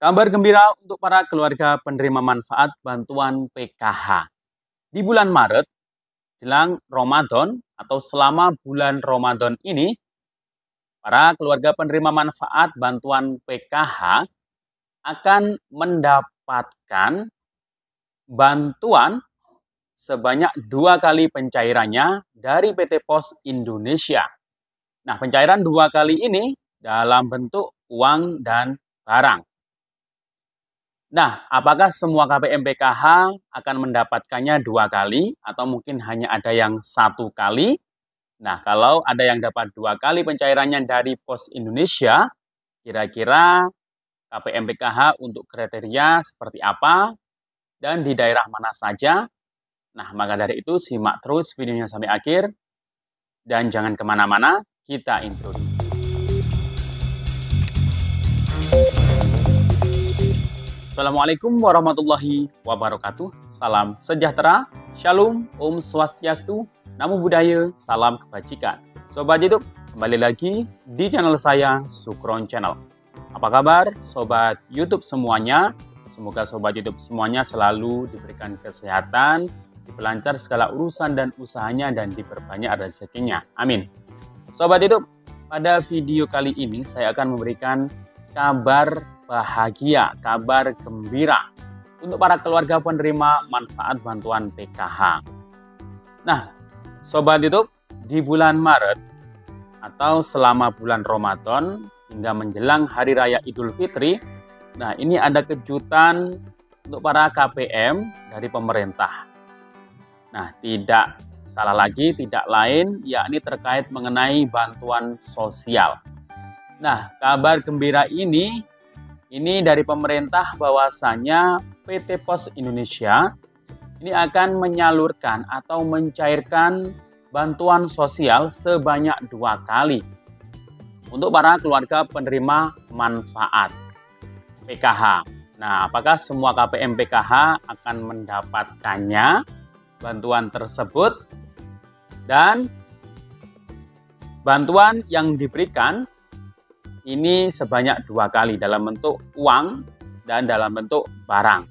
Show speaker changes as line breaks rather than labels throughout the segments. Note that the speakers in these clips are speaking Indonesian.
Kabar gembira untuk para keluarga penerima manfaat bantuan PKH. Di bulan Maret, jelang Ramadan atau selama bulan Ramadan ini, para keluarga penerima manfaat bantuan PKH akan mendapatkan bantuan sebanyak 2 kali pencairannya dari PT Pos Indonesia. Nah, pencairan 2 kali ini dalam bentuk uang dan barang. Nah, apakah semua KPM PKH akan mendapatkannya 2 kali atau mungkin hanya ada yang 1 kali? Nah, kalau ada yang dapat 2 kali pencairannya dari Pos Indonesia, kira-kira KPM PKH untuk kriteria seperti apa dan di daerah mana saja? Nah, maka dari itu simak terus videonya sampai akhir dan jangan kemana-mana, kita intro dulu. Assalamualaikum warahmatullahi wabarakatuh. Salam sejahtera, shalom, om swastiastu, namo buddhaya, salam kebajikan. Sobat YouTube, kembali lagi di channel saya, Sukron Channel. Apa kabar Sobat YouTube semuanya? Semoga Sobat YouTube semuanya selalu diberikan kesehatan, diperlancar segala urusan dan usahanya, dan diperbanyak rezekinya. Amin. Sobat YouTube, pada video kali ini saya akan memberikan kabar bahagia, kabar gembira untuk para keluarga penerima manfaat bantuan PKH. Nah, Sobat YouTube, di bulan Maret atau selama bulan Ramadan hingga menjelang Hari Raya Idul Fitri, nah ini ada kejutan untuk para KPM dari pemerintah. Nah, tidak salah lagi, tidak lain, yakni terkait mengenai bantuan sosial. Nah, kabar gembira ini dari pemerintah bahwasanya PT Pos Indonesia ini akan menyalurkan atau mencairkan bantuan sosial sebanyak 2 kali untuk para keluarga penerima manfaat PKH. Nah, apakah semua KPM PKH akan mendapatkannya bantuan tersebut? Dan bantuan yang diberikan ini sebanyak 2 kali dalam bentuk uang dan dalam bentuk barang.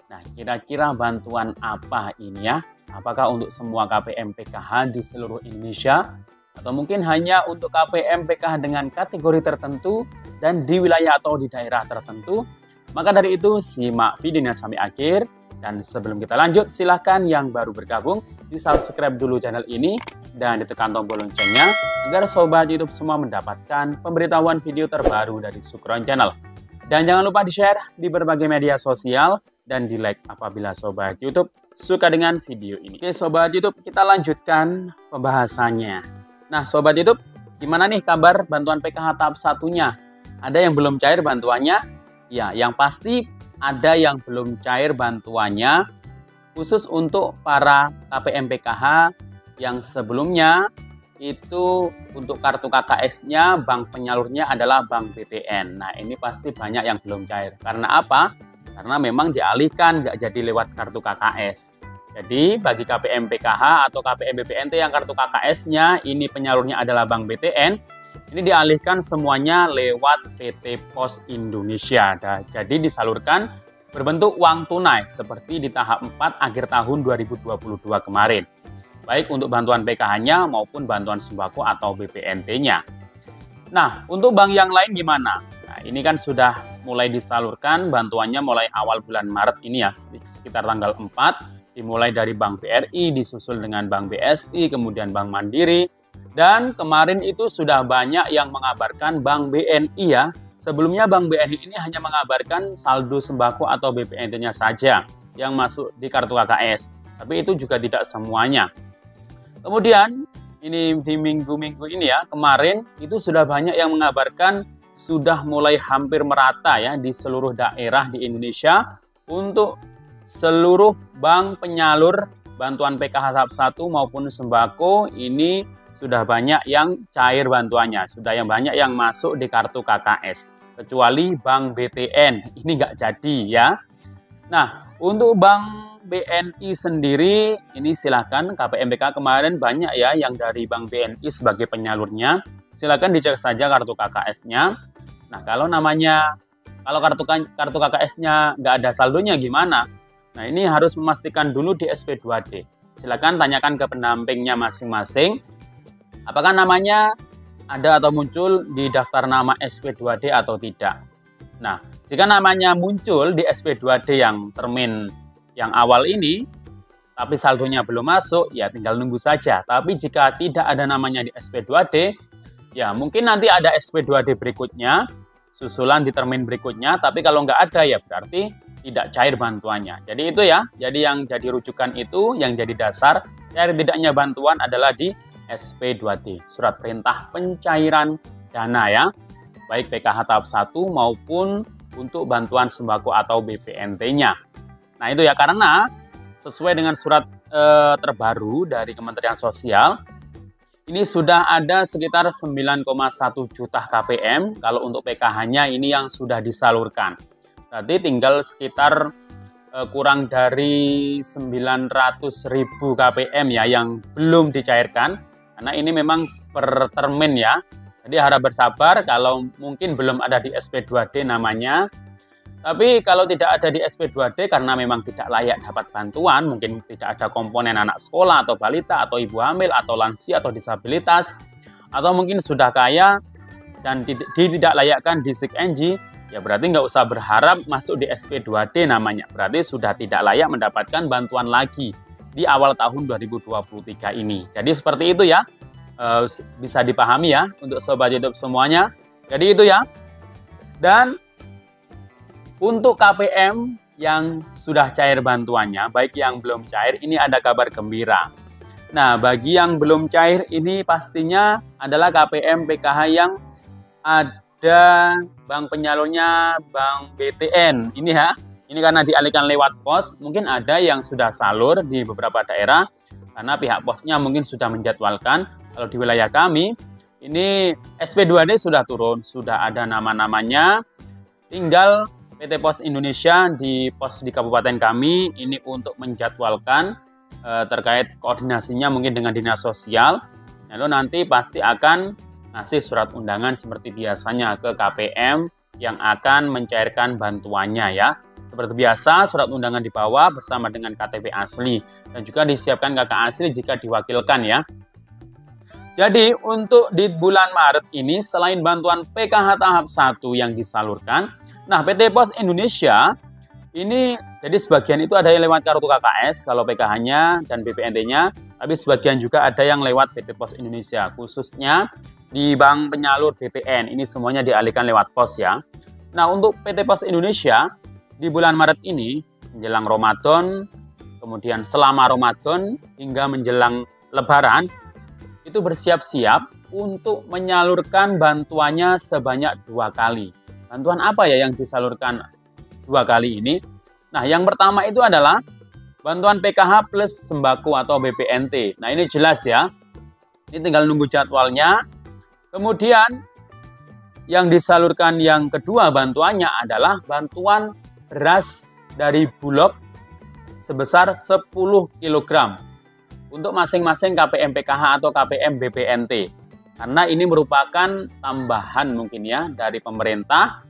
Nah, kira-kira bantuan apa ini ya? Apakah untuk semua KPM PKH di seluruh Indonesia? Atau mungkin hanya untuk KPM PKH dengan kategori tertentu dan di wilayah atau di daerah tertentu? Maka dari itu, simak videonya sampai akhir. Dan sebelum kita lanjut, silahkan yang baru bergabung di subscribe dulu channel ini dan ditekan tombol loncengnya agar Sobat YouTube semua mendapatkan pemberitahuan video terbaru dari Sukron Channel. Dan jangan lupa di-share di berbagai media sosial dan di-like apabila Sobat YouTube suka dengan video ini. Oke Sobat YouTube, kita lanjutkan pembahasannya. Nah Sobat YouTube, gimana nih kabar bantuan PKH tahap 1-nya? Ada yang belum cair bantuannya? Ya, yang pasti ada yang belum cair bantuannya, khusus untuk para KPM PKH yang sebelumnya itu untuk kartu KKS-nya bank penyalurnya adalah Bank BTN. Nah, ini pasti banyak yang belum cair. Karena apa? Karena memang dialihkan, nggak jadi lewat kartu KKS. Jadi, bagi KPM PKH atau KPM BPNT yang kartu KKS-nya ini penyalurnya adalah Bank BTN, ini dialihkan semuanya lewat PT Pos Indonesia. Jadi disalurkan berbentuk uang tunai seperti di tahap 4 akhir tahun 2022 kemarin. Baik untuk bantuan PKH-nya maupun bantuan sembako atau BPNT-nya. Nah, untuk bank yang lain gimana? Nah, ini kan sudah mulai disalurkan bantuannya mulai awal bulan Maret ini ya, sekitar tanggal 4. Dimulai dari Bank BRI, disusul dengan Bank BSI, kemudian Bank Mandiri. Dan kemarin itu sudah banyak yang mengabarkan Bank BNI ya. Sebelumnya Bank BNI ini hanya mengabarkan saldo sembako atau BPNT-nya saja yang masuk di kartu KKS. Tapi itu juga tidak semuanya. Kemudian ini di minggu-minggu ini ya, kemarin itu sudah banyak yang mengabarkan sudah mulai hampir merata ya di seluruh daerah di Indonesia untuk seluruh bank penyalur bantuan PKH tahap 1 maupun sembako ini sudah banyak yang cair bantuannya, sudah yang banyak yang masuk di kartu KKS, kecuali Bank BTN, ini nggak jadi ya. Nah, untuk Bank BNI sendiri, ini silahkan KPM PKH kemarin banyak ya yang dari Bank BNI sebagai penyalurnya, silahkan dicek saja kartu KKS-nya. Nah, kalau namanya Kalau kartu KKS-nya nggak ada saldonya gimana? Nah, ini harus memastikan dulu di SP2D. Silakan tanyakan ke pendampingnya masing-masing, apakah namanya ada atau muncul di daftar nama SP2D atau tidak. Nah, jika namanya muncul di SP2D yang termin yang awal ini, tapi saldonya belum masuk, ya tinggal nunggu saja. Tapi jika tidak ada namanya di SP2D, ya mungkin nanti ada SP2D berikutnya, susulan di termin berikutnya, tapi kalau nggak ada ya berarti tidak cair bantuannya. Jadi itu ya, jadi yang jadi rujukan itu, yang jadi dasar cair tidaknya bantuan adalah di SP2D, Surat Perintah Pencairan Dana ya, baik PKH tahap 1 maupun untuk bantuan sembako atau BPNT-nya. Nah itu ya, karena sesuai dengan surat terbaru dari Kementerian Sosial, ini sudah ada sekitar 9,1 juta KPM, kalau untuk PKH-nya ini yang sudah disalurkan. Berarti tinggal sekitar kurang dari 900.000 KPM ya yang belum dicairkan, karena ini memang per termin ya. Jadi harap bersabar kalau mungkin belum ada di SP2D namanya. Tapi kalau tidak ada di SP2D karena memang tidak layak dapat bantuan, mungkin tidak ada komponen anak sekolah atau balita atau ibu hamil atau lansia atau disabilitas, atau mungkin sudah kaya dan tidak layakkan di SIG-NG, ya berarti nggak usah berharap masuk di SP2D namanya. Berarti sudah tidak layak mendapatkan bantuan lagi di awal tahun 2023 ini. Jadi seperti itu ya, bisa dipahami ya untuk Sobat YouTube semuanya. Jadi itu ya. Dan untuk KPM yang sudah cair bantuannya, baik yang belum cair, ini ada kabar gembira. Nah, bagi yang belum cair ini pastinya adalah KPM PKH yang ada bank penyalurnya Bank BTN. Ini ya, ini karena dialihkan lewat pos, mungkin ada yang sudah salur di beberapa daerah, karena pihak posnya mungkin sudah menjadwalkan. Kalau di wilayah kami, ini SP2D sudah turun, sudah ada nama-namanya, tinggal PT Pos Indonesia di pos di kabupaten kami ini untuk menjadwalkan terkait koordinasinya mungkin dengan dinas sosial. Lalu nanti pasti akan ngasih surat undangan seperti biasanya ke KPM yang akan mencairkan bantuannya ya. Seperti biasa surat undangan dibawa bersama dengan KTP asli dan juga disiapkan KK asli jika diwakilkan ya. Jadi untuk di bulan Maret ini selain bantuan PKH tahap 1 yang disalurkan, nah, PT Pos Indonesia ini jadi sebagian itu ada yang lewat kartu KKS kalau PKH-nya dan BPNT-nya, tapi sebagian juga ada yang lewat PT Pos Indonesia, khususnya di bank penyalur BTN. Ini semuanya dialihkan lewat pos ya. Nah, untuk PT Pos Indonesia di bulan Maret ini menjelang Ramadan, kemudian selama Ramadan hingga menjelang Lebaran itu bersiap-siap untuk menyalurkan bantuannya sebanyak 2 kali. Bantuan apa ya yang disalurkan 2 kali ini? Nah, yang pertama itu adalah bantuan PKH plus sembako atau BPNT. Nah, ini jelas ya. Ini tinggal nunggu jadwalnya. Kemudian yang disalurkan yang kedua bantuannya adalah bantuan beras dari Bulog sebesar 10 kg untuk masing-masing KPM PKH atau KPM BPNT. Karena ini merupakan tambahan mungkin ya dari pemerintah.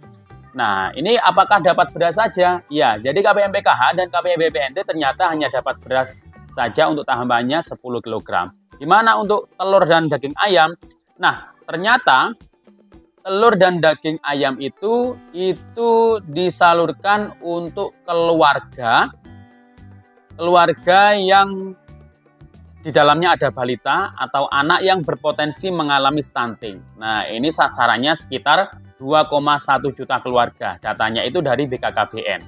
Nah, ini apakah dapat beras saja? Ya, jadi KPM PKH dan KPM BPNT ternyata hanya dapat beras saja untuk tambahannya 10 kg. Gimana untuk telur dan daging ayam? Nah, ternyata telur dan daging ayam itu disalurkan untuk keluarga yang di dalamnya ada balita atau anak yang berpotensi mengalami stunting. Nah, ini sasarannya sekitar 2,1 juta keluarga. Datanya itu dari BKKBN.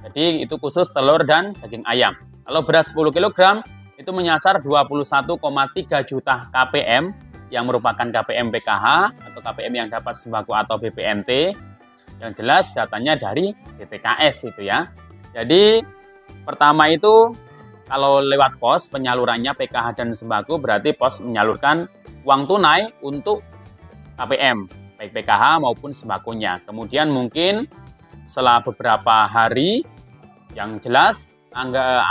Jadi itu khusus telur dan daging ayam. Kalau beras 10 kg itu menyasar 21,3 juta KPM yang merupakan KPM PKH atau KPM yang dapat sembako atau BPNT. Yang jelas datanya dari BPKS itu ya. Jadi pertama itu kalau lewat pos penyalurannya PKH dan sembako berarti pos menyalurkan uang tunai untuk KPM baik PKH maupun sembakonya. Kemudian mungkin setelah beberapa hari yang jelas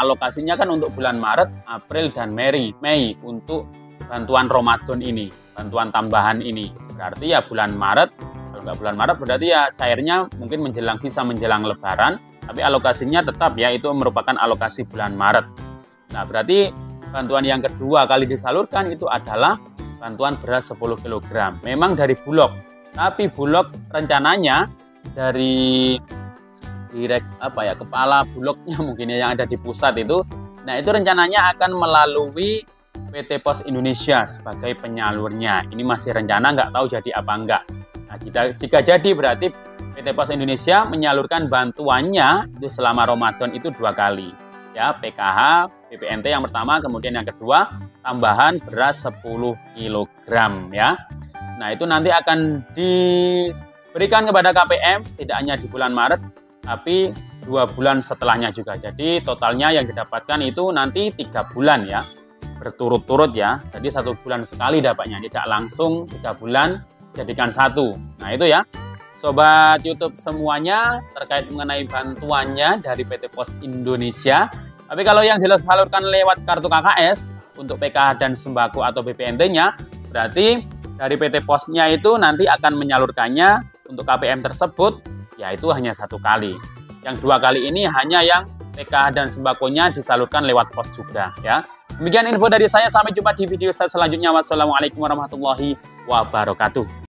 alokasinya kan untuk bulan Maret, April dan Mei untuk bantuan Ramadan ini, bantuan tambahan ini. Berarti ya bulan Maret kalau nggak bulan Maret berarti ya cairnya mungkin bisa menjelang Lebaran, tapi alokasinya tetap ya itu merupakan alokasi bulan Maret. Nah, berarti bantuan yang kedua kali disalurkan itu adalah bantuan beras 10 kg. Memang dari Bulog, tapi Bulog rencananya dari kepala Bulognya mungkin ya yang ada di pusat itu. Nah, itu rencananya akan melalui PT Pos Indonesia sebagai penyalurnya. Ini masih rencana, nggak tahu jadi apa enggak. Nah, jika jadi berarti PT Pos Indonesia menyalurkan bantuannya itu selama Ramadan itu 2 kali. Ya, PKH, BPNT yang pertama, kemudian yang kedua tambahan beras 10 kg ya. Nah, itu nanti akan diberikan kepada KPM tidak hanya di bulan Maret tapi 2 bulan setelahnya juga. Jadi totalnya yang didapatkan itu nanti 3 bulan ya, berturut-turut ya. Jadi 1 bulan sekali dapatnya, tidak langsung 3 bulan jadikan 1. Nah, itu ya Sobat YouTube semuanya terkait mengenai bantuannya dari PT Pos Indonesia. Tapi kalau yang disalurkan lewat kartu KKS untuk PKH dan sembako atau BPNT-nya, berarti dari PT Posnya itu nanti akan menyalurkannya untuk KPM tersebut, yaitu hanya 1 kali. Yang 2 kali ini hanya yang PKH dan sembakonya disalurkan lewat pos juga ya. Demikian info dari saya, sampai jumpa di video saya selanjutnya. Wassalamualaikum warahmatullahi wabarakatuh.